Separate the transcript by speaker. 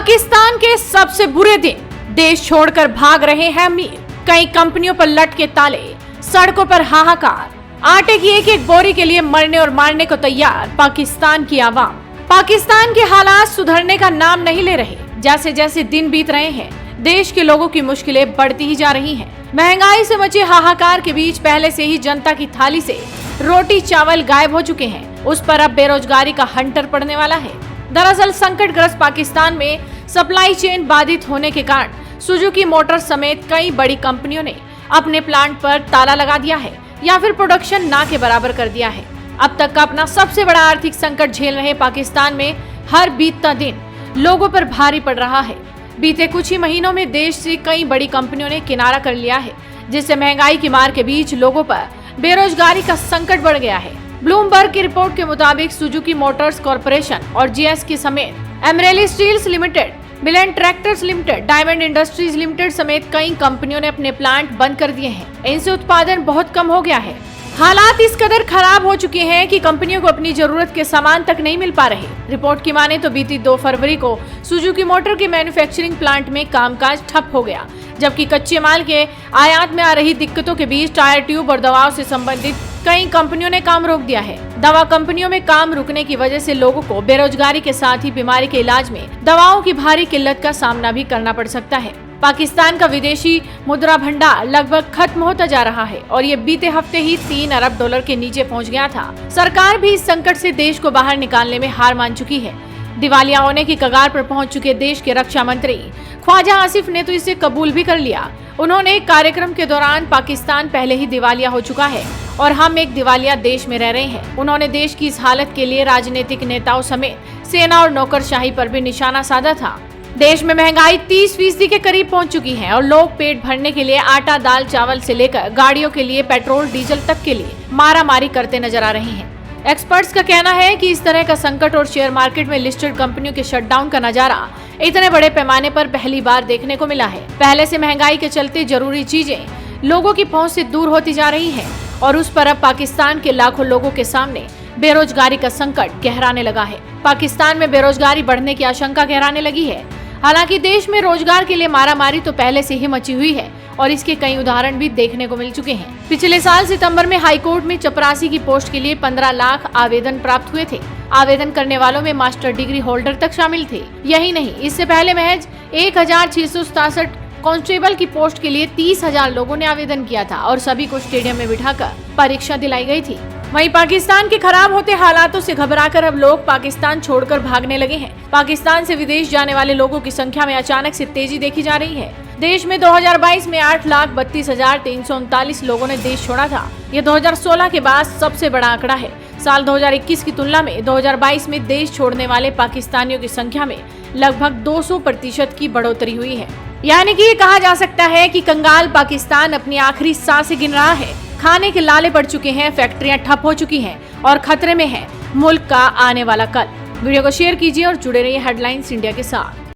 Speaker 1: पाकिस्तान के सबसे बुरे दिन, देश छोड़कर भाग रहे हैं अमीर। कई कंपनियों पर लटके ताले, सड़कों पर हाहाकार, आटे की एक एक बोरी के लिए मरने और मारने को तैयार पाकिस्तान की आवाम। पाकिस्तान के हालात सुधरने का नाम नहीं ले रहे। जैसे जैसे दिन बीत रहे हैं, देश के लोगों की मुश्किलें बढ़ती ही जा रही हैं। महंगाई से मचे हाहाकार के बीच पहले से ही जनता की थाली से रोटी चावल गायब हो चुके हैं। उस पर अब बेरोजगारी का हंटर पड़ने वाला है। दरअसल संकटग्रस्त पाकिस्तान में सप्लाई चेन बाधित होने के कारण सुजुकी मोटर्स समेत कई बड़ी कंपनियों ने अपने प्लांट पर ताला लगा दिया है या फिर प्रोडक्शन ना के बराबर कर दिया है। अब तक का अपना सबसे बड़ा आर्थिक संकट झेल रहे पाकिस्तान में हर बीतता दिन लोगों पर भारी पड़ रहा है। बीते कुछ ही महीनों में देश से कई बड़ी कंपनियों ने किनारा कर लिया है, जिससे महंगाई की मार के बीच लोगों पर बेरोजगारी का संकट बढ़ गया है। ब्लूमबर्ग की रिपोर्ट के मुताबिक सुजुकी मोटर्स कॉरपोरेशन और जीएसके समेत Amreli steels limited, Milan tractors limited, diamond industries limited समेत कई कंपनियों ने अपने प्लांट बंद कर दिए हैं। इनसे उत्पादन बहुत कम हो गया है। हालात इस कदर खराब हो चुके हैं कि कंपनियों को अपनी जरूरत के सामान तक नहीं मिल पा रहे। रिपोर्ट की माने तो बीती 2 फरवरी को सुजुकी मोटर के मैन्युफैक्चरिंग प्लांट में कामकाज ठप हो गया, जबकि कच्चे माल के आयात में आ रही दिक्कतों के बीच टायर ट्यूब और दवाओं से संबंधित कई कंपनियों ने काम रोक दिया है। दवा कंपनियों में काम रुकने की वजह से लोगों को बेरोजगारी के साथ ही बीमारी के इलाज में दवाओं की भारी किल्लत का सामना भी करना पड़ सकता है। पाकिस्तान का विदेशी मुद्रा भंडार लगभग खत्म होता जा रहा है और ये बीते हफ्ते ही 3 अरब डॉलर के नीचे पहुंच गया था। सरकार भी इस संकट से देश को बाहर निकालने में हार मान चुकी है। दिवालिया होने की कगार पर पहुंच चुके देश के रक्षा मंत्री ख्वाजा आसिफ ने तो इसे कबूल भी कर लिया। उन्होंने एक कार्यक्रम के दौरान पाकिस्तान पहले ही दिवालिया हो चुका है और हम एक दिवालिया देश में रह रहे हैं। उन्होंने देश की इस हालत के लिए राजनीतिक नेताओं समेत सेना और नौकरशाही पर भी निशाना साधा था। देश में महंगाई 30% के करीब पहुंच चुकी है और लोग पेट भरने के लिए आटा दाल चावल से लेकर गाड़ियों के लिए पेट्रोल डीजल तक के लिए मारामारी करते नजर आ रहे हैं। एक्सपर्ट्स का कहना है कि इस तरह का संकट और शेयर मार्केट में लिस्टेड कंपनियों के शटडाउन का नजारा इतने बड़े पैमाने पर पहली बार देखने को मिला है। पहले से महंगाई के चलते जरूरी चीजें लोगों की पहुंच से दूर होती जा रही है और उस पर अब पाकिस्तान के लाखों लोगों के सामने बेरोजगारी का संकट गहराने लगा है। पाकिस्तान में बेरोजगारी बढ़ने की आशंका गहराने लगी है। हालांकि देश में रोजगार के लिए मारामारी तो पहले से ही मची हुई है और इसके कई उदाहरण भी देखने को मिल चुके हैं। पिछले साल सितंबर में हाईकोर्ट में चपरासी की पोस्ट के लिए 15 लाख आवेदन प्राप्त हुए थे। आवेदन करने वालों में मास्टर डिग्री होल्डर तक शामिल थे। यही नहीं, इससे पहले महज 1667 कांस्टेबल की पोस्ट के लिए 30,000 लोगों ने आवेदन किया था और सभी को स्टेडियम में बिठाकर परीक्षा दिलाई गई थी। वहीं पाकिस्तान के खराब होते हालातों से घबराकर अब लोग पाकिस्तान छोड़कर भागने लगे हैं। पाकिस्तान से विदेश जाने वाले लोगों की संख्या में अचानक से तेजी देखी जा रही है। देश में 2022 में 8,32,339 लोगों ने देश छोड़ा था। ये 2016 के बाद सबसे बड़ा आंकड़ा है। साल 2021 की तुलना में 2022 में देश छोड़ने वाले पाकिस्तानियों की संख्या में लगभग 200% की बढ़ोतरी हुई है। यानी कि ये कहा जा सकता है कि कंगाल पाकिस्तान अपनी आखिरी सांसें गिन रहा है। खाने के लाले पड़ चुके हैं, फैक्ट्रियां ठप हो चुकी हैं और खतरे में है मुल्क का आने वाला कल। वीडियो को शेयर कीजिए और जुड़े रहिए हेडलाइंस इंडिया के साथ।